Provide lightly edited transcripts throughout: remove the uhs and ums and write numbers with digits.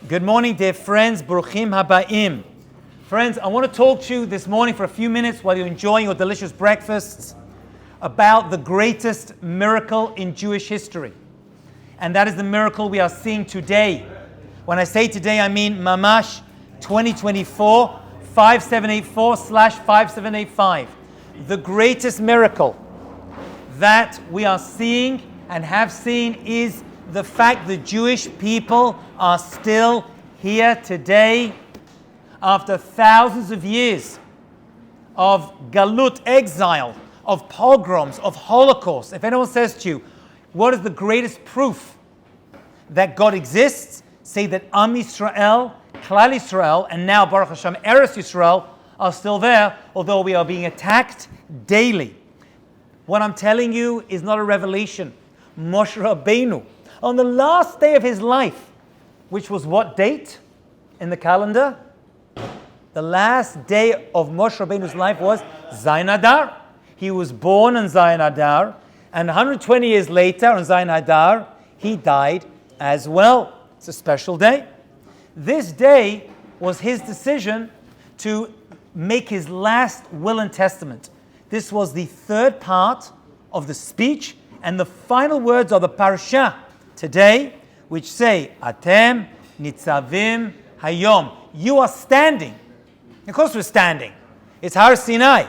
Good morning, dear friends. Baruchim habayim. Friends, I want to talk to you this morning for a few minutes while you're enjoying your delicious breakfasts about the greatest miracle in Jewish history. And that is the miracle we are seeing today. When I say today, I mean Mamash 2024 5784/5785. The greatest miracle that we are seeing and have seen is the fact the Jewish people are still here today after thousands of years of galut, exile, of pogroms, of Holocaust. If anyone says to you, what is the greatest proof that God exists? Say that Am Yisrael, Klal Yisrael, and now Baruch Hashem, Eretz Yisrael are still there, although we are being attacked daily. What I'm telling you is not a revelation. Moshe Rabbeinu, on the last day of his life, which was what date in the calendar? The last day of Moshe Rabbeinu's life was Zayin Adar. He was born on Zayin Adar, and 120 years later on Zayin Adar, he died as well. It's a special day. This day was his decision to make his last will and testament. This was the third part of the speech and the final words of the parasha today, which say, Atem nitzavim hayom. You are standing. Of course we're standing. It's Har Sinai,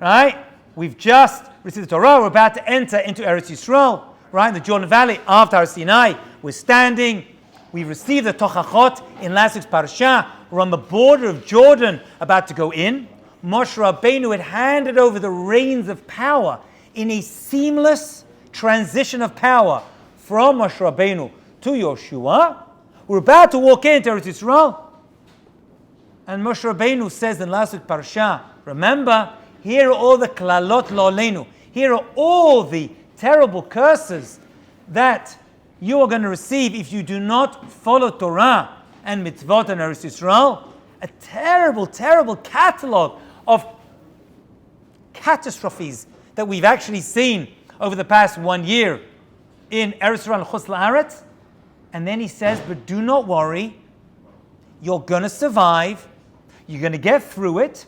right? We've just received the Torah. We're about to enter into Eretz Yisrael, right? In the Jordan Valley after Har Sinai. We're standing. We've received the Tochachot in last week's parasha. We're on the border of Jordan about to go in. Moshe Rabbeinu had handed over the reins of power in a seamless transition of power from Moshe Rabbeinu to Yoshua. We're about to walk into Eretz Yisrael. And Moshe Rabbeinu says in last week's parasha, remember, here are all the klalot lo aleinu. Here are all the terrible curses that you are going to receive if you do not follow Torah and mitzvot in Eretz Yisrael. A terrible, terrible catalog of catastrophes that we've actually seen over the past 1 year in Eretz Yisrael and Chutz La'aretz. And then he says, but do not worry, you're going to survive, you're going to get through it,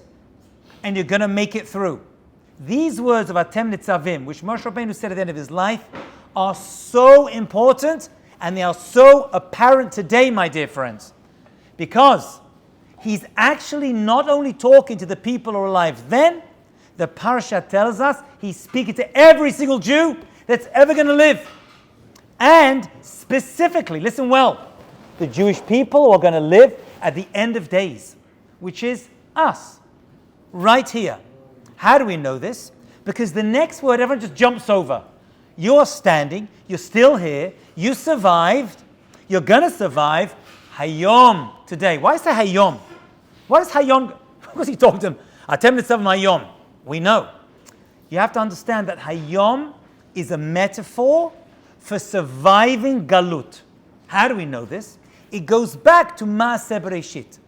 and you're going to make it through. These words of Atem Nitzavim, which Moshe Rabbeinu said at the end of his life, are so important, and they are so apparent today, my dear friends, because he's actually not only talking to the people who are alive then, the parasha tells us he's speaking to every single Jew that's ever going to live. And specifically, listen well, the Jewish people who are going to live at the end of days, which is us, right here. How do we know this? Because the next word everyone just jumps over. You're standing, you're still here, you survived, you're going to survive Hayom today. Why is it Hayom? What is Hayom? Because he talked to him, Atem Nitzavim Hayom. We know. You have to understand that Hayom is a metaphor for surviving Galut. How do we know this? It goes back to Maaseh Bereshit.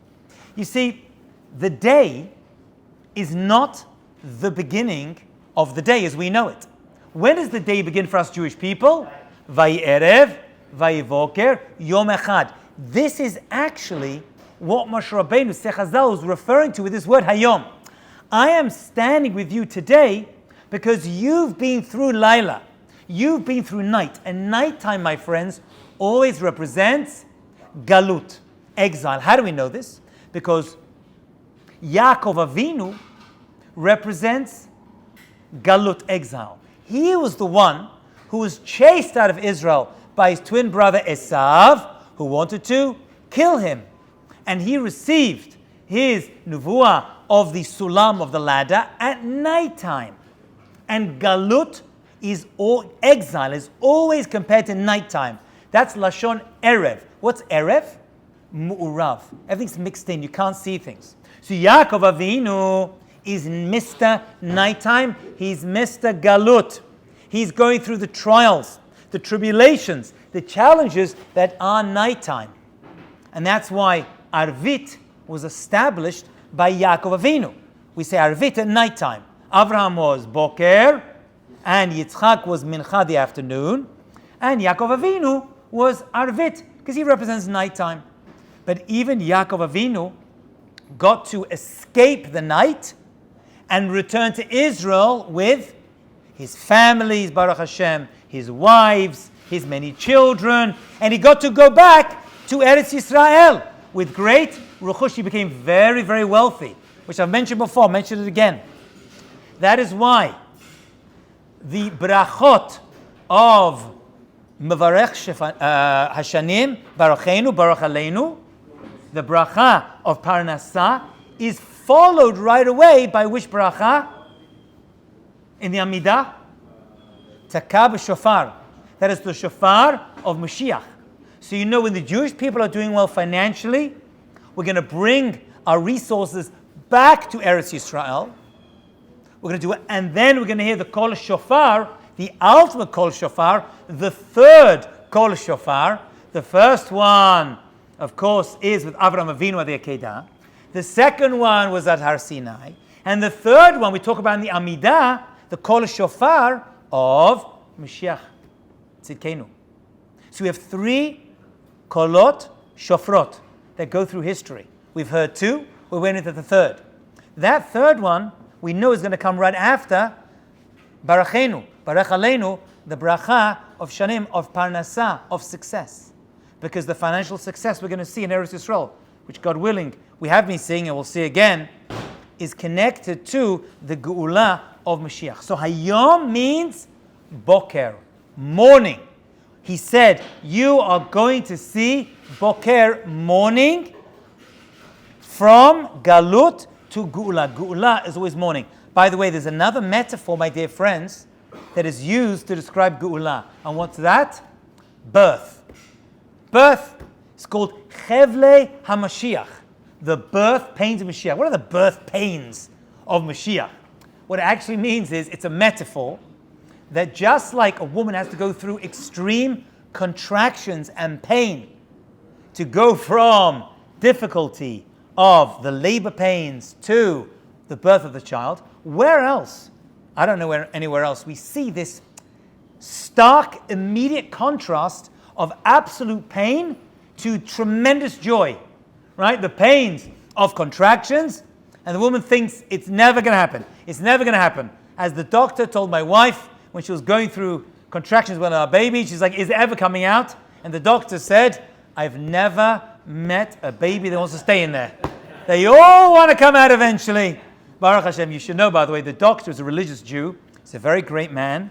You see, the day is not the beginning of the day as we know it. When does the day begin for us Jewish people? Vayi Erev, Vayi Voker, Yom Echad. This is actually what Moshe Rabbeinu Sechazal is referring to with this word Hayom. I am standing with you today because you've been through Laila. You've been through night. And nighttime, my friends, always represents Galut, exile. How do we know this? Because Yaakov Avinu represents Galut, exile. He was the one who was chased out of Israel by his twin brother Esav, who wanted to kill him. And he received his nuvuah of the sulam of the ladder at nighttime. And Galut is all exile is always compared to nighttime. That's Lashon Erev. What's Erev? Mu'urav. Everything's mixed in. You can't see things. So Yaakov Avinu is Mr. Nighttime. He's Mr. Galut. He's going through the trials, the tribulations, the challenges that are nighttime. And that's why Arvit was established by Yaakov Avinu. We say Arvit at nighttime. Abraham was Boker, and Yitzchak was Mincha, the afternoon, and Yaakov Avinu was Arvit, because he represents nighttime. But even Yaakov Avinu got to escape the night and return to Israel with his families, Baruch Hashem, his wives, his many children, and he got to go back to Eretz Yisrael with great ruchush. He became very, very wealthy, which I've mentioned before, mentioned it again. That is why the brachot of Mevarech Hashanim, Baruchenu, Baruch Aleinu, the bracha of Parnasah, is followed right away by which bracha? In the Amidah? Takab shofar. That is the shofar of Mashiach. So you know when the Jewish people are doing well financially, we're going to bring our resources back to Eretz Yisrael. We're going to do it, and then we're going to hear the Kol Shofar, the ultimate Kol Shofar, the third Kol Shofar. The first one, of course, is with Avraham Avinu at the Akedah. The second one was at Har Sinai. And the third one we talk about in the Amidah, the Kol Shofar of Mashiach Tzidkenu. So we have three Kolot Shofrot that go through history. We've heard two, we're waiting for the third. That third one we know is going to come right after Barachenu, Barach Aleinu, the bracha of Shanim, of Parnasah, of success. Because the financial success we're going to see in Eretz Yisrael, which God willing, we have been seeing and we'll see again, is connected to the Geula of Mashiach. So Hayom means Boker, morning. He said, you are going to see Boker, morning, from Galut to Geula. Geula is always morning. By the way, there's another metaphor, my dear friends, that is used to describe Geula. And what's that? Birth. Birth is called Chevlei HaMashiach, the birth pains of Mashiach. What are the birth pains of Mashiach? What it actually means is it's a metaphor that just like a woman has to go through extreme contractions and pain to go from difficulty of the labor pains to the birth of the child, where else? I don't know anywhere else we see this stark, immediate contrast of absolute pain to tremendous joy, right? The pains of contractions, and the woman thinks it's never going to happen. It's never going to happen. As the doctor told my wife when she was going through contractions with our baby, she's like, is it ever coming out? And the doctor said, I've never met a baby that wants to stay in there. They all want to come out eventually. Baruch Hashem, you should know, by the way, the doctor is a religious Jew. He's a very great man.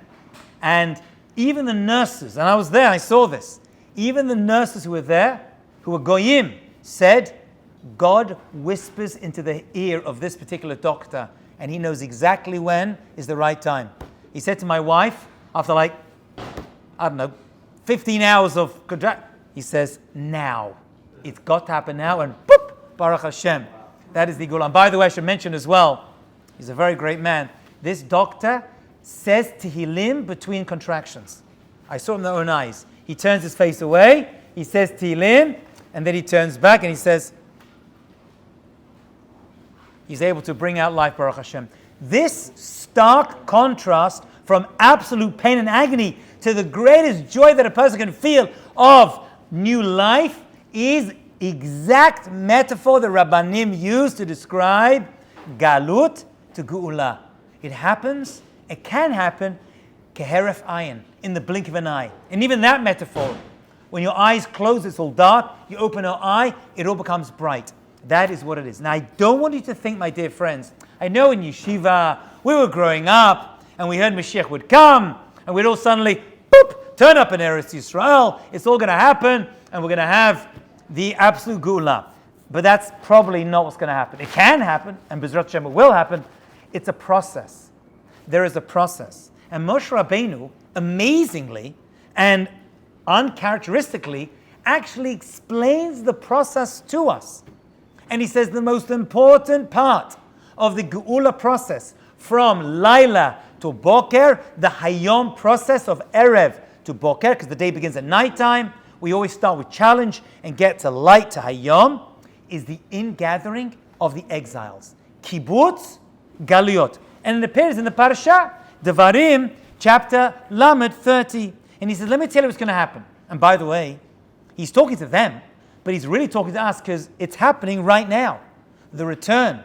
And even the nurses, and I was there, I saw this, even the nurses who were there, who were goyim, said, God whispers into the ear of this particular doctor, and he knows exactly when is the right time. He said to my wife, after 15 hours of contract, he says, now. It's got to happen now, and boop, Baruch Hashem. That is the Geula. And by the way, I should mention as well, he's a very great man. This doctor says Tehillim between contractions. I saw him with my own eyes. He turns his face away, he says Tehillim, and then he turns back and he says, he's able to bring out life, Baruch Hashem. This stark contrast from absolute pain and agony to the greatest joy that a person can feel of new life is exact metaphor the Rabbanim use to describe Galut to Geula. It happens, it can happen, keheref ayin, in the blink of an eye. And even that metaphor, when your eyes close, it's all dark, you open your eye, it all becomes bright. That is what it is. Now, I don't want you to think, my dear friends, I know in yeshiva, we were growing up, and we heard Mashiach would come, and we'd all suddenly, boop, turn up in Eretz Yisrael, it's all going to happen, and we're going to have the absolute Geula. But that's probably not what's going to happen. It can happen, and B'ezrat Hashem, it will happen. It's a process. There is a process. And Moshe Rabbeinu, amazingly and uncharacteristically, actually explains the process to us. And he says the most important part of the Geula process, from Laila to Boker, the Hayom process of Erev to Boker, because the day begins at nighttime, we always start with challenge and get to light to Hayom, is the ingathering of the exiles. Kibbutz, Galiot. And it appears in the parasha, Devarim, chapter Lamed 30. And he says, let me tell you what's going to happen. And by the way, he's talking to them, But he's really talking to us because it's happening right now. The return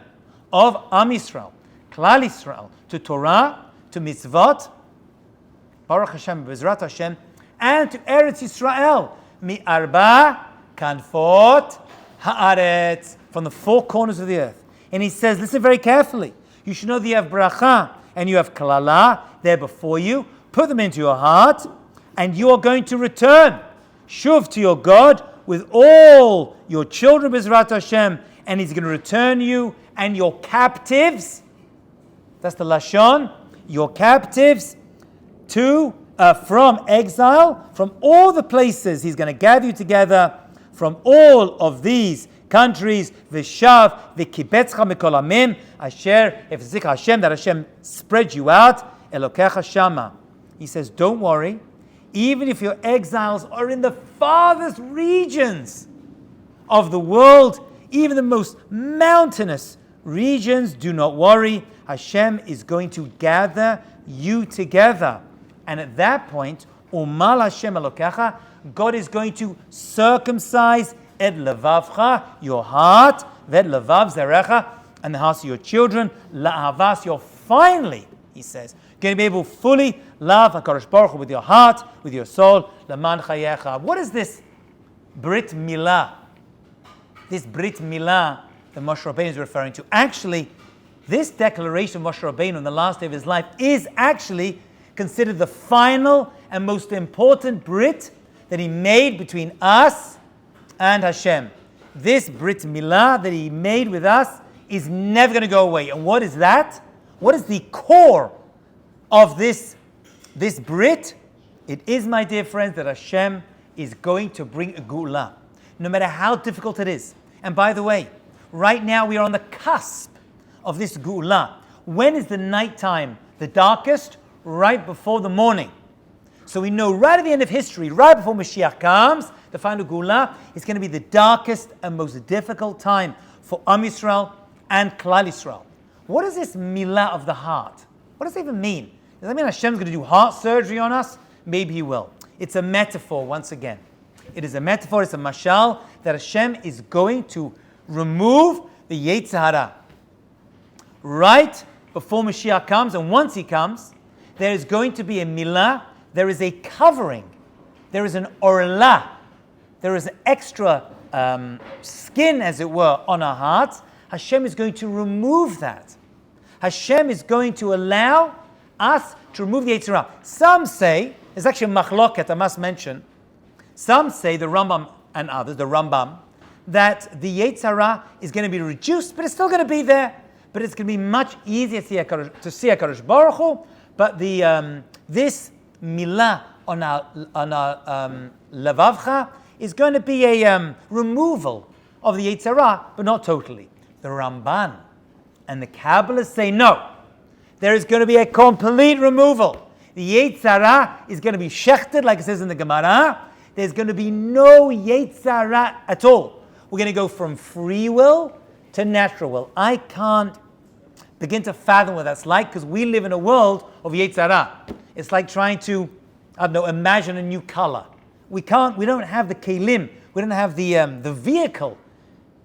of Am Yisrael, Klal Yisrael, to Torah, to mitzvot, Baruch Hashem, Bezrat Hashem, and to Eretz Yisrael, mi'arba kanfot haaretz, from the four corners of the earth. And he says, listen very carefully. You should know that you have bracha and you have kalala there before you. Put them into your heart, and you are going to return, shuv, to your God with all your children, Bezrat Hashem, and He's going to return you and your captives. That's the lashon. Your captives from exile, from all the places. He's going to gather you together from all of these countries. V'shav v'kibetzcha mikol amim asher efzik Hashem, that Hashem spread you out. Elokecha shama. He says, don't worry. Even if your exiles are in the farthest regions of the world, even the most mountainous regions, do not worry. Hashem is going to gather you together. And at that point, Umal Hashem Elokecha, God is going to circumcise et levavcha, your heart, vet levav zerecha, and the hearts of your children, la'avas, you're finally, he says, going to be able to fully love HaKadosh Baruch Hu with your heart, with your soul, leman chayecha. What is this Brit Milah? This Brit Milah that Moshe Rabbeinu is referring to. Actually, this declaration of Moshe Rabbeinu in the last day of his life is actually considered the final and most important Brit that he made between us and Hashem. This Brit Milah that he made with us is never going to go away. And what is that? What is the core of this Brit? It is, my dear friends, that Hashem is going to bring a Geula, no matter how difficult it is. And by the way, right now we are on the cusp of this Geula. When is the nighttime the darkest? Right before the morning. So we know right at the end of history, right before Mashiach comes, the final Geula, is going to be the darkest and most difficult time for Am Yisrael and Klal Yisrael. What is this Milah of the heart? What does it even mean? Does that mean Hashem's going to do heart surgery on us? Maybe He will. It's a metaphor once again. It is a metaphor, it's a mashal, that Hashem is going to remove the Yetzer Hara right before Mashiach comes, and once He comes, there is going to be a milah, there is a covering, there is an orlah, there is an extra skin, as it were, on our hearts. Hashem is going to remove that. Hashem is going to allow us to remove the Yetzer Hara. Some say, there's actually a machloket, I must mention, some say, the Rambam and others, the Rambam, that the Yetzer Hara is going to be reduced, but it's still going to be there. But it's going to be much easier to see HaKadosh Baruch Hu. But this milah on our levavcha is going to be a removal of the Yetzer Hara, but not totally. The Ramban and the Kabbalists say no. There is going to be a complete removal. The Yetzer Hara is going to be shechted, like it says in the Gemara. There's going to be no Yetzer Hara at all. We're going to go from free will to natural will. I can't begin to fathom what that's like, because we live in a world of Yetzer Hara. It's like trying to, imagine a new color. We don't have the kelim, we don't have the vehicle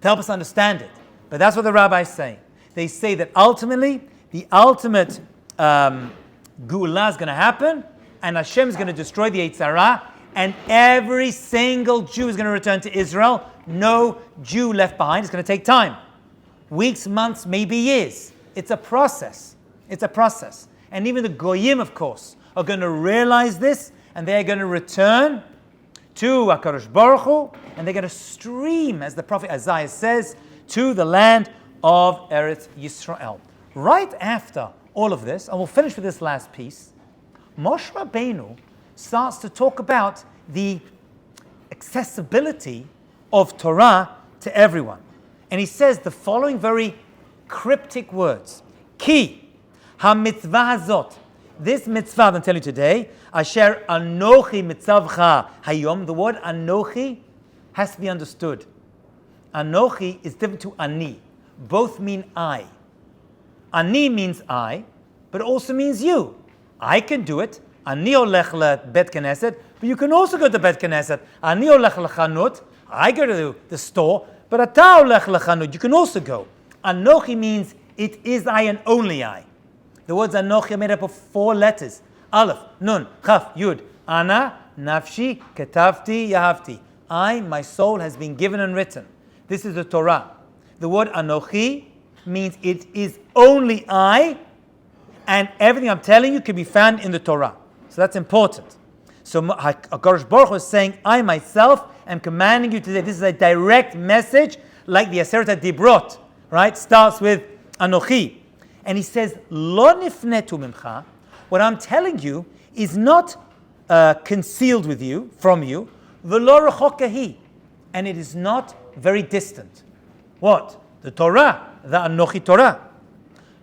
to help us understand it. But that's what the rabbis say. They say that ultimately, the ultimate Geula is going to happen, and Hashem is going to destroy the Yetzer Hara, and every single Jew is going to return to Israel. No Jew left behind. It's going to take time. Weeks, months, maybe years. It's a process. It's a process. And even the Goyim, of course, are going to realize this, and they're going to return to HaKadosh Baruch Hu, and they're going to stream, as the prophet Isaiah says, to the land of Eretz Yisrael. Right after all of this, and we'll finish with this last piece, Moshe Rabbeinu starts to talk about the accessibility of Torah to everyone. And he says the following very cryptic words. Ki ha-mitzvah hazot. This mitzvah I'm telling you today, asher anochi mitzavcha hayom. The word anochi has to be understood. Anochi is different to ani. Both mean I. Ani means I, but it also means you. I can do it. Ani olech le bet knesset, but you can also go to bet knesset. Ani olech lechanut. I go to the store, but atah olech lechanud, you can also go. Anochi means it is I and only I. The words Anochi are made up of 4 letters. Aleph, Nun, Chaf, Yud. Ana, Nafshi, Ketavti, Yahavti. I, my soul, has been given and written. This is the Torah. The word Anochi means it is only I, and everything I'm telling you can be found in the Torah. So that's important. So HaKadosh Baruch Hu is saying, I myself am commanding you today. This is a direct message, like the Aseret Dibrot, right? Starts with Anochi. And he says, Lo nifnetu mimcha. What I'm telling you is not concealed with you, from you. V'lo rechokahi. And it is not very distant. What? The Torah. The Anochi Torah.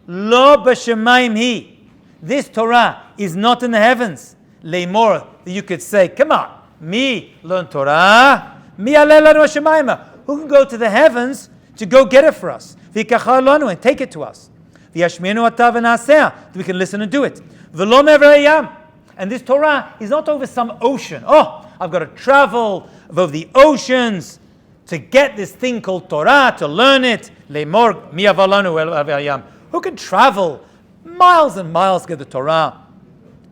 Lo b'shemayim hi. This Torah is not in the heavens. Leimor, that you could say, come on, me learn Torah, mi aleh lanu hashemayim. Who can go to the heavens to go get it for us? V'yikachah lanu, and take it to us. V'yashmenu atav v'naseh, that we can listen and do it. V'lo me'aver hayam. And this Torah is not over some ocean. Oh, I've got to travel over the oceans to get this thing called Torah, to learn it. Leimor, mi avar lanu el hayam. Who can travel miles and miles to get the Torah?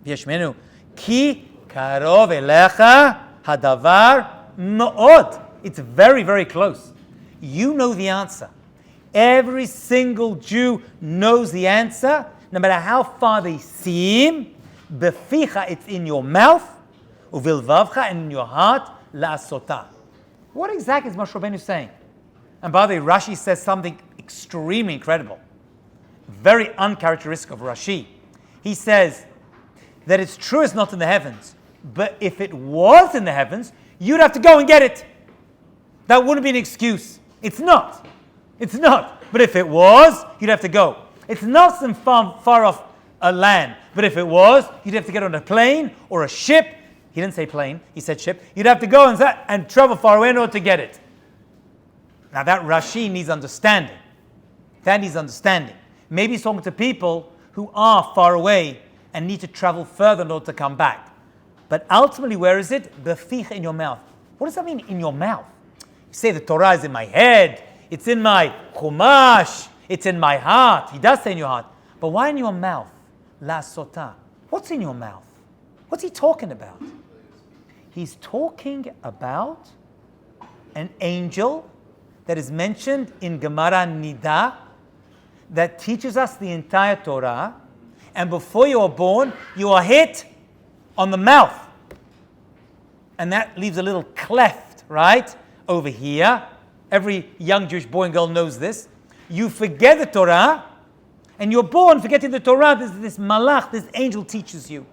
V'yashmenu. Ki karov elecha hadavar ma'od. It's very, very close. You know the answer. Every single Jew knows the answer, no matter how far they seem. Beficha, it's in your mouth. Uvilvavcha, and in your heart. La'asota. What exactly is Moshe Rabbeinu saying? And by the way, Rashi says something extremely incredible, very uncharacteristic of Rashi. He says that it's true it's not in the heavens, but if it was in the heavens, you'd have to go and get it. That wouldn't be an excuse. It's not. It's not. But if it was, you'd have to go. It's not some far off a land, but if it was, you'd have to get on a plane or a ship. He didn't say plane, he said ship. You'd have to go and travel far away in order to get it. Now that Rashi needs understanding. That needs understanding. Maybe he's talking to people who are far away and need to travel further in order to come back. But ultimately, where is it? Beficha, in your mouth. What does that mean, in your mouth? You say the Torah is in my head, it's in my chumash, it's in my heart. He does say in your heart. But why in your mouth? La sota. What's in your mouth? What's he talking about? He's talking about an angel that is mentioned in Gemara Nida that teaches us the entire Torah. And before you are born, you are hit on the mouth. And that leaves a little cleft, right? Over here. Every young Jewish boy and girl knows this. You forget the Torah, and you're born forgetting the Torah. This malach, this angel teaches you.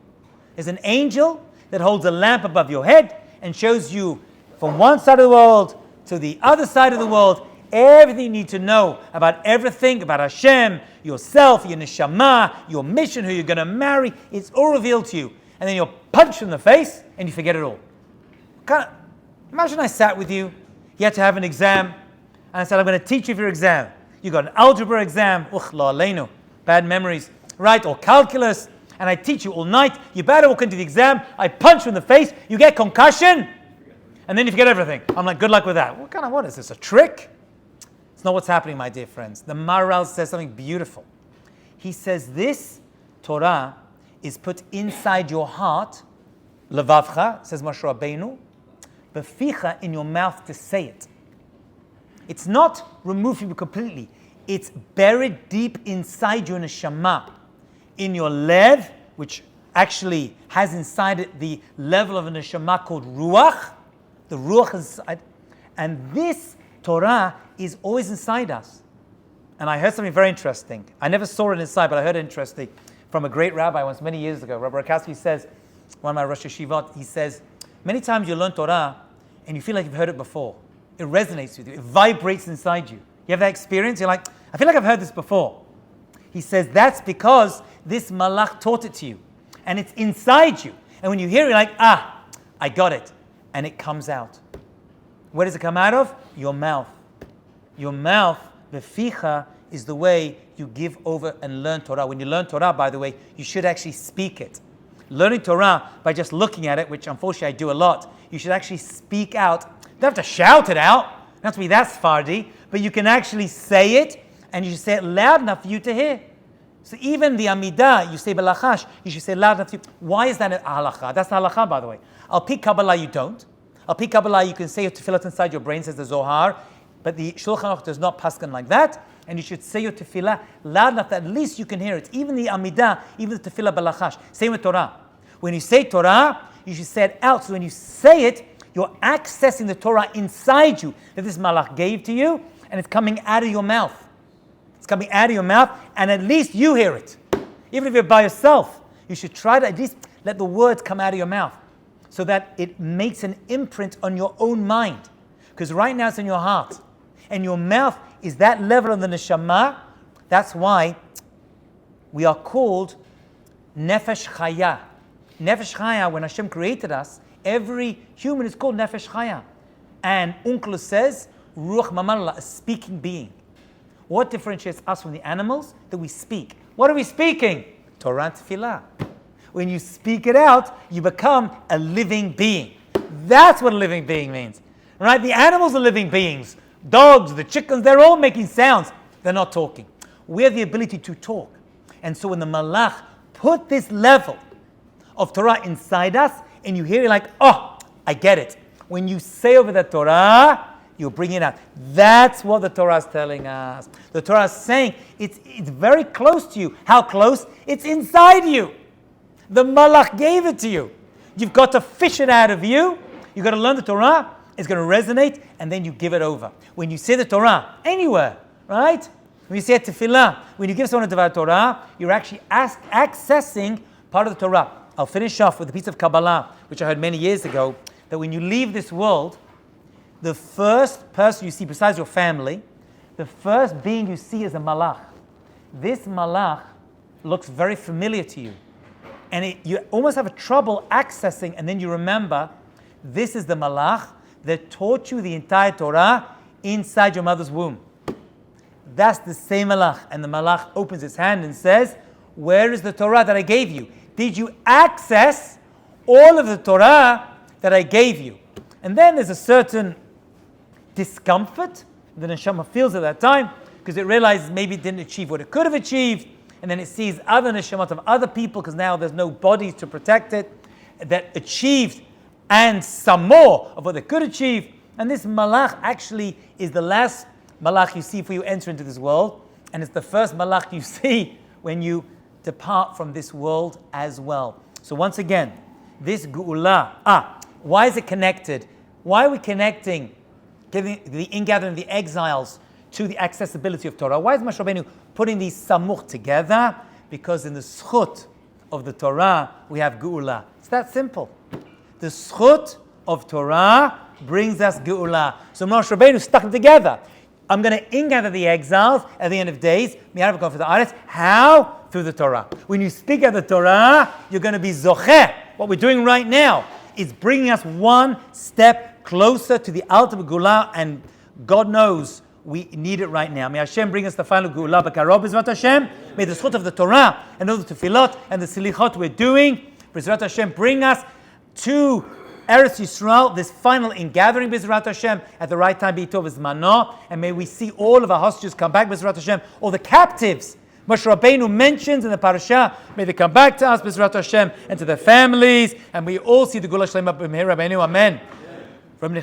There's an angel that holds a lamp above your head and shows you from one side of the world to the other side of the world everything you need to know about everything, about Hashem, yourself, your neshama, your mission, who you're going to marry. It's all revealed to you. And then you're punched in the face and you forget it all. Imagine I sat with you, you had to have an exam, and I said, I'm going to teach you for your exam. You got an algebra exam, la aleinu, bad memories, right? Or calculus, and I teach you all night. You better walk into the exam, I punch you in the face, you get concussion, and then you forget everything. I'm like, good luck with that. What is this, a trick? It's not what's happening, my dear friends. The Maharal says something beautiful. He says this Torah is put inside your heart, levavcha, says Moshe Rabbeinu, beficha, in your mouth to say it. It's not removed from you completely. It's buried deep inside your neshama, in your lev, which actually has inside it the level of a neshama called ruach. The ruach is inside, and this Torah is always inside us. And I heard something very interesting. I never saw it inside, but I heard it interesting from a great rabbi once, many years ago. Rabbi Rakowski says, one of my Rosh Yeshivot, he says, many times you learn Torah and you feel like you've heard it before. It resonates with you. It vibrates inside you. You have that experience? You're like, I feel like I've heard this before. He says that's because this malach taught it to you. And it's inside you. And when you hear it, you're like, I got it. And it comes out. Where does it come out of? Your mouth. Your mouth, the ficha, is the way you give over and learn Torah. When you learn Torah, by the way, you should actually speak it. Learning Torah by just looking at it, which unfortunately I do a lot, you should actually speak out You don't have to shout it out. You don't have to be that Sephardi, but you can actually say it, and you should say it loud enough for you to hear. So even the Amidah, you say Belachash, you should say loud enough to you. Why is that a halacha? That's the halacha, by the way. Al Pi Kabbalah, you don't. Al Pi Kabbalah, you can say your tefillah inside your brain, says the Zohar, but the Shulchan Aruch does not paskin like that. And you should say your tefillah loud enough that at least you can hear it. Even the Amidah, even the tefillah Belachash. Same with Torah. When you say Torah, you should say it out. So when you say it, you're accessing the Torah inside you that this malach gave to you, and it's coming out of your mouth. It's coming out of your mouth, and at least you hear it. Even if you're by yourself, you should try to at least let the words come out of your mouth so that it makes an imprint on your own mind. Because right now it's in your heart. And your mouth is that level of the neshama. That's why we are called Nefesh Chaya. Nefesh Chaya, when Hashem created us, every human is called Nefesh Chaya. And Unkelus says, Ruach Mamallah, a speaking being. What differentiates us from the animals? That we speak. What are we speaking? Torah and Tefillah. When you speak it out, you become a living being. That's what a living being means. Right? The animals are living beings. Dogs, the chickens, they're all making sounds. They're not talking. We have the ability to talk. And so when the malach put this level of Torah inside us, and you hear it like, oh, I get it. When you say over the Torah, you bring it out. That's what the Torah is telling us. The Torah is saying it's very close to you. How close? It's inside you. The malach gave it to you. You've got to fish it out of you. You've got to learn the Torah. It's going to resonate, and then you give it over. When you say the Torah, anywhere, right? When you say tefillah, when you give someone a Devar Torah, you're actually accessing part of the Torah. I'll finish off with a piece of Kabbalah, which I heard many years ago, that when you leave this world, the first person you see besides your family, the first being you see is a malach. This malach looks very familiar to you. And you almost have a trouble accessing, and then you remember, this is the malach that taught you the entire Torah inside your mother's womb. That's the same malach. And the malach opens his hand and says, where is the Torah that I gave you? Did you access all of the Torah that I gave you? And then there's a certain discomfort that neshama feels at that time, because it realizes maybe it didn't achieve what it could have achieved, and then it sees other neshamot of other people, because now there's no bodies to protect it, that achieved and some more of what they could achieve. And this malach actually is the last malach you see before you enter into this world, and it's the first malach you see when you depart from this world as well. So once again, this geula, why is it connected? Why are we connecting giving the ingathering of the exiles to the accessibility of Torah? Why is Moshe Rabbeinu putting these samuch together? Because in the schut of the Torah, we have geula. It's that simple. The schut of Torah brings us geula. So Moshe Rabbeinu stuck them together. I'm going to ingather the exiles at the end of days. How? Through the Torah. When you speak of the Torah, you're going to be zocheh. What we're doing right now is bringing us one step closer to the ultimate geula, and God knows we need it right now. May Hashem bring us the final geula b'karov b'ezrat Hashem. May the schut of the Torah and all the tefillot and the silichot we're doing, b'ezrat Hashem, bring us to Eretz Yisrael, this final ingathering b'ezrat Hashem at the right time, b'itov zmano, and may we see all of our hostages come back b'ezrat Hashem, all the captives Moshe Rabbeinu mentions in the parasha, may they come back to us b'ezrat Hashem and to their families, and we all see the Gula Shlema b'mehir Rabbeinu, amen. From